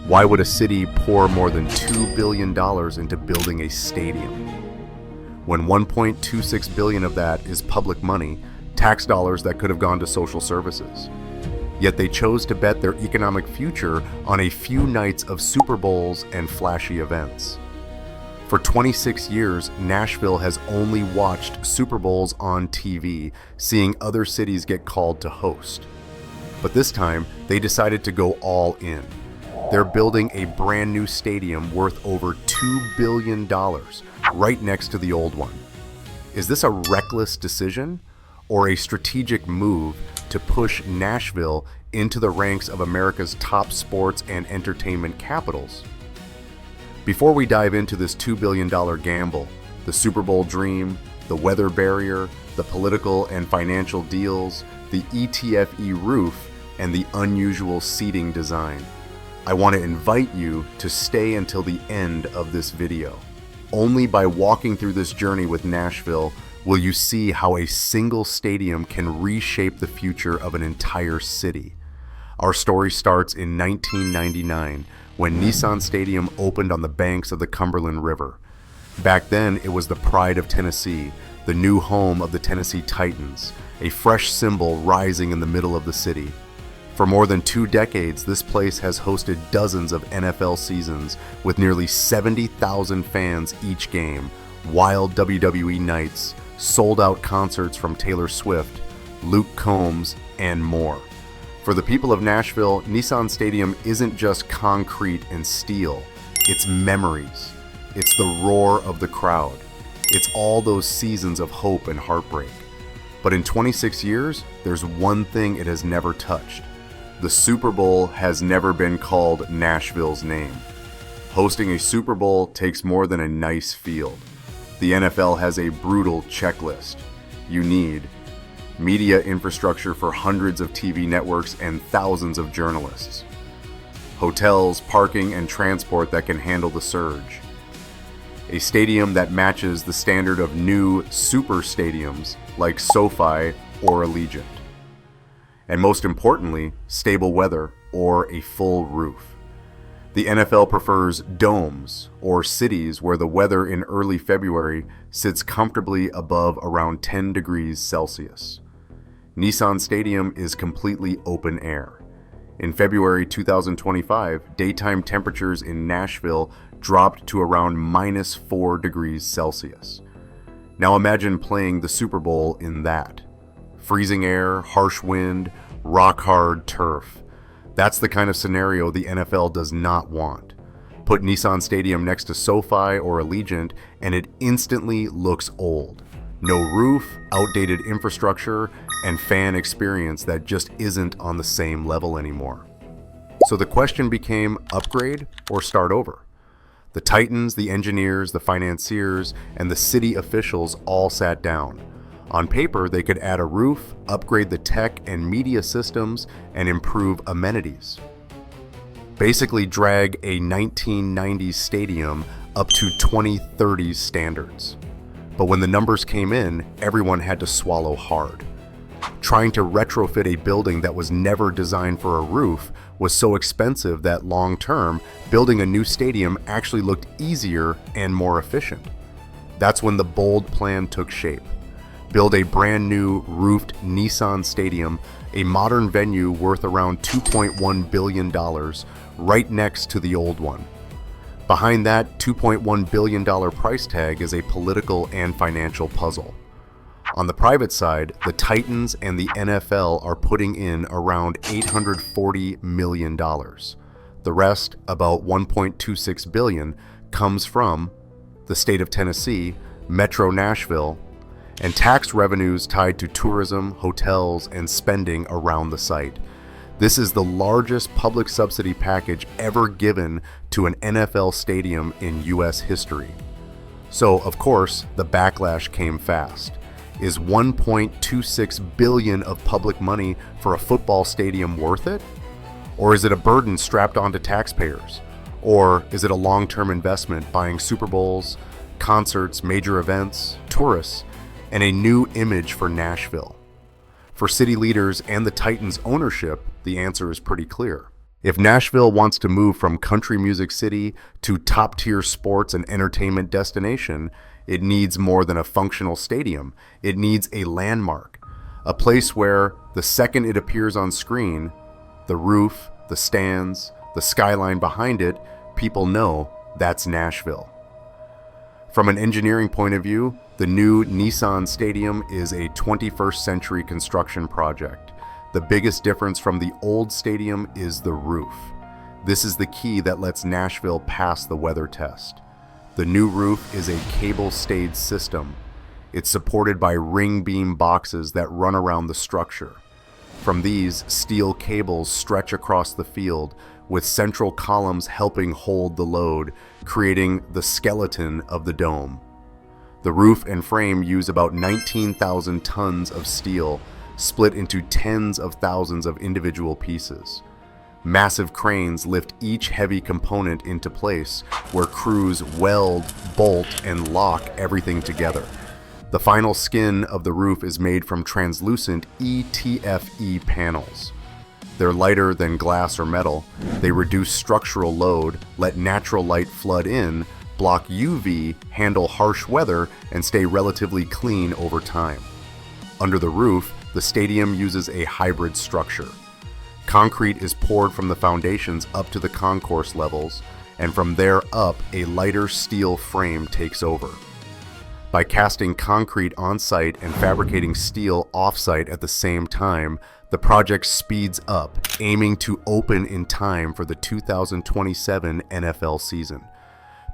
Why would a city pour more than $2 billion into building a stadium? When $1.26 billion of that is public money, tax dollars that could have gone to social services. Yet they chose to bet their economic future on a few nights of Super Bowls and flashy events. For 26 years, Nashville has only watched Super Bowls on TV, seeing other cities get called to host. But this time, they decided to go all in. They're building a brand new stadium worth over $2 billion right next to the old one. Is this a reckless decision or a strategic move to push Nashville into the ranks of America's top sports and entertainment capitals? Before we dive into this $2 billion gamble, the Super Bowl dream, the weather barrier, the political and financial deals, the ETFE roof, and the unusual seating design, I want to invite you to stay until the end of this video. Only by walking through this journey with Nashville will you see how a single stadium can reshape the future of an entire city. Our story starts in 1999 when Nissan Stadium opened on the banks of the Cumberland River. Back then, it was the pride of Tennessee, the new home of the Tennessee Titans, a fresh symbol rising in the middle of the city. For more than 2 decades, this place has hosted dozens of NFL seasons with nearly 70,000 fans each game, wild WWE nights, sold-out concerts from Taylor Swift, Luke Combs, and more. For the people of Nashville, Nissan Stadium isn't just concrete and steel, it's memories. It's the roar of the crowd. It's all those seasons of hope and heartbreak. But in 26 years, there's one thing it has never touched. The Super Bowl has never been called Nashville's name. Hosting a Super Bowl takes more than a nice field. The NFL has a brutal checklist. You need media infrastructure for hundreds of TV networks and thousands of journalists. Hotels, parking, and transport that can handle the surge. A stadium that matches the standard of new super stadiums like SoFi or Allegiant. And most importantly, stable weather or a full roof. The NFL prefers domes or cities where the weather in early February sits comfortably above around 10 degrees Celsius. Nissan Stadium is completely open air. In February 2025, daytime temperatures in Nashville dropped to around -4 degrees Celsius. Now imagine playing the Super Bowl in that. Freezing air, harsh wind, rock-hard turf. That's the kind of scenario the NFL does not want. Put Nissan Stadium next to SoFi or Allegiant, and it instantly looks old. No roof, outdated infrastructure, and fan experience that just isn't on the same level anymore. So the question became upgrade or start over. The Titans, the engineers, the financiers, and the city officials all sat down. On paper, they could add a roof, upgrade the tech and media systems, and improve amenities. Basically drag a 1990s stadium up to 2030s standards. But when the numbers came in, everyone had to swallow hard. Trying to retrofit a building that was never designed for a roof was so expensive that long-term, building a new stadium actually looked easier and more efficient. That's when the bold plan took shape. Build a brand new roofed Nissan Stadium, a modern venue worth around $2.1 billion, right next to the old one. Behind that $2.1 billion price tag is a political and financial puzzle. On the private side, the Titans and the NFL are putting in around $840 million. The rest, about $1.26 billion, comes from the state of Tennessee, Metro Nashville, and tax revenues tied to tourism, hotels, and spending around the site. This is the largest public subsidy package ever given to an NFL stadium in U.S. history. So, of course, the backlash came fast. Is $1.26 billion of public money for a football stadium worth it? Or is it a burden strapped onto taxpayers? Or is it a long-term investment buying Super Bowls, concerts, major events, tourists, and a new image for Nashville? For city leaders and the Titans' ownership, the answer is pretty clear. If Nashville wants to move from country music city to top-tier sports and entertainment destination, it needs more than a functional stadium. It needs a landmark, a place where the second it appears on screen, the roof, the stands, the skyline behind it, people know that's Nashville. From an engineering point of view, the new Nissan Stadium is a 21st century construction project. The biggest difference from the old stadium is the roof. This is the key that lets Nashville pass the weather test. The new roof is a cable-stayed system. It's supported by ring beam boxes that run around the structure. From these, steel cables stretch across the field, with central columns helping hold the load, creating the skeleton of the dome. The roof and frame use about 19,000 tons of steel, split into tens of thousands of individual pieces. Massive cranes lift each heavy component into place, where crews weld, bolt, and lock everything together. The final skin of the roof is made from translucent ETFE panels. They're lighter than glass or metal. They reduce structural load, let natural light flood in, block UV, handle harsh weather, and stay relatively clean over time. Under the roof, the stadium uses a hybrid structure. Concrete is poured from the foundations up to the concourse levels, and from there up, a lighter steel frame takes over. By casting concrete on-site and fabricating steel off-site at the same time, the project speeds up, aiming to open in time for the 2027 NFL season.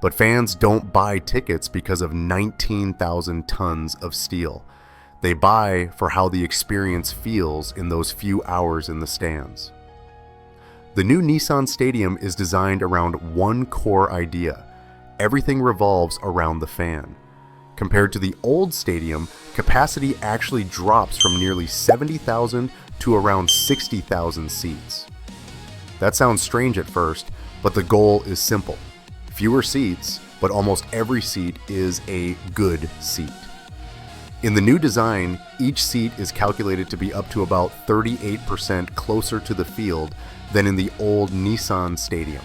But fans don't buy tickets because of 19,000 tons of steel. They buy for how the experience feels in those few hours in the stands. The new Nissan Stadium is designed around one core idea. Everything revolves around the fan. Compared to the old stadium, capacity actually drops from nearly 70,000 to around 60,000 seats. That sounds strange at first, but the goal is simple. Fewer seats, but almost every seat is a good seat. In the new design, each seat is calculated to be up to about 38% closer to the field than in the old Nissan Stadium.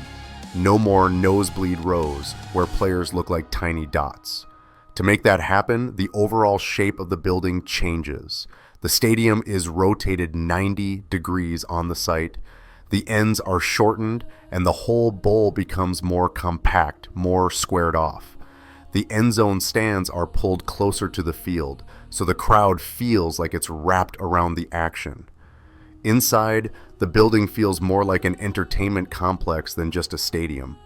No more nosebleed rows where players look like tiny dots. To make that happen, the overall shape of the building changes. The stadium is rotated 90 degrees on the site. The ends are shortened, and the whole bowl becomes more compact, more squared off. The end zone stands are pulled closer to the field, so the crowd feels like it's wrapped around the action. Inside, the building feels more like an entertainment complex than just a stadium.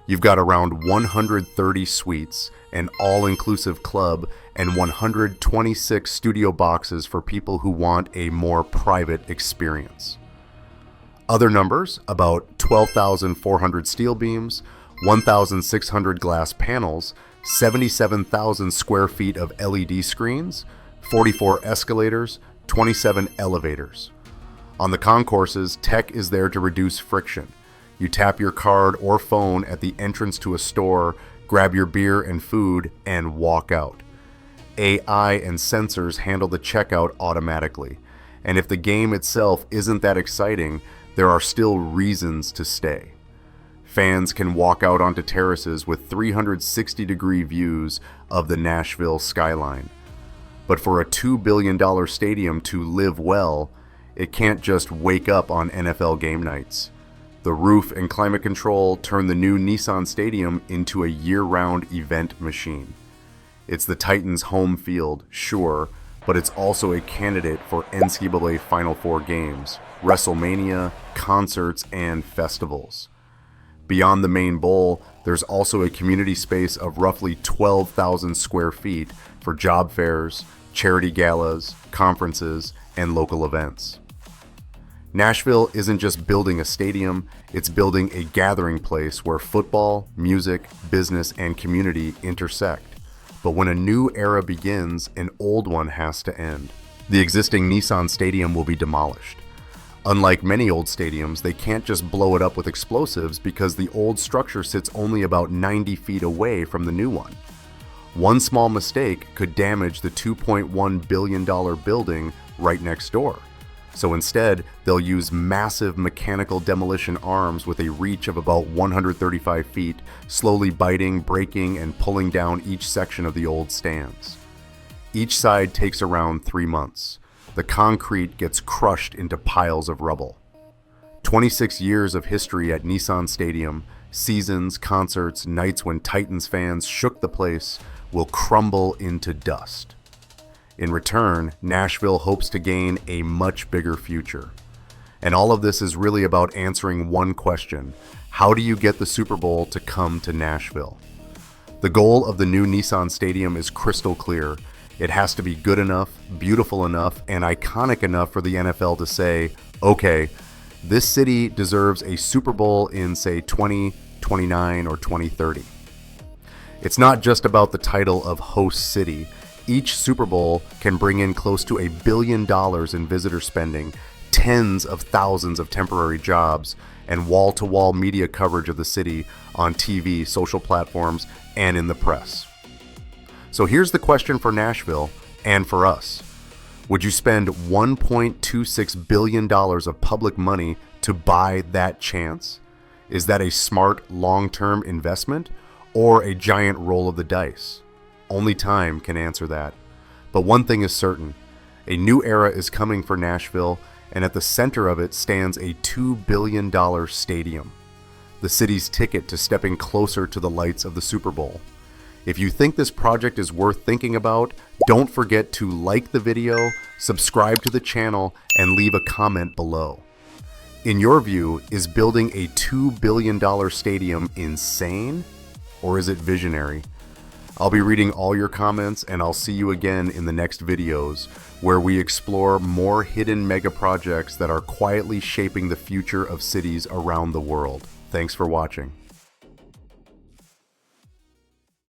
You've got around 130 suites, an all-inclusive club, and 126 studio boxes for people who want a more private experience. Other numbers, about 12,400 steel beams, 1,600 glass panels, 77,000 square feet of LED screens, 44 escalators, 27 elevators. On the concourses, tech is there to reduce friction. You tap your card or phone at the entrance to a store, grab your beer and food, and walk out. AI and sensors handle the checkout automatically. And if the game itself isn't that exciting, there are still reasons to stay. Fans can walk out onto terraces with 360-degree views of the Nashville skyline. But for a $2 billion stadium to live well, it can't just wake up on NFL game nights. The roof and climate control turn the new Nissan Stadium into a year-round event machine. It's the Titans' home field, sure, but it's also a candidate for NCAA Final Four games, WrestleMania, concerts, and festivals. Beyond the main bowl, there's also a community space of roughly 12,000 square feet for job fairs, charity galas, conferences, and local events. Nashville isn't just building a stadium, it's building a gathering place where football, music, business, and community intersect. But when a new era begins, an old one has to end. The existing Nissan Stadium will be demolished. Unlike many old stadiums, they can't just blow it up with explosives because the old structure sits only about 90 feet away from the new one. One small mistake could damage the $2.1 billion building right next door. So instead, they'll use massive mechanical demolition arms with a reach of about 135 feet, slowly biting, breaking, and pulling down each section of the old stands. Each side takes around 3 months. The concrete gets crushed into piles of rubble. 26 years of history at Nissan Stadium, seasons, concerts, nights when Titans fans shook the place, will crumble into dust. In return, Nashville hopes to gain a much bigger future. And all of this is really about answering one question: how do you get the Super Bowl to come to Nashville? The goal of the new Nissan Stadium is crystal clear. It has to be good enough, beautiful enough, and iconic enough for the NFL to say, okay, this city deserves a Super Bowl in, say, 2029 or 2030. It's not just about the title of host city. Each Super Bowl can bring in close to $1 billion in visitor spending, tens of thousands of temporary jobs, and wall-to-wall media coverage of the city on TV, social platforms, and in the press. So here's the question for Nashville and for us. Would you spend $1.26 billion of public money to buy that chance? Is that a smart long-term investment or a giant roll of the dice? Only time can answer that. But one thing is certain: a new era is coming for Nashville, and at the center of it stands a $2 billion stadium, the city's ticket to stepping closer to the lights of the Super Bowl. If you think this project is worth thinking about, don't forget to like the video, subscribe to the channel, and leave a comment below. In your view, is building a $2 billion stadium insane, or is it visionary? I'll be reading all your comments, and I'll see you again in the next videos, where we explore more hidden mega projects that are quietly shaping the future of cities around the world. Thanks for watching.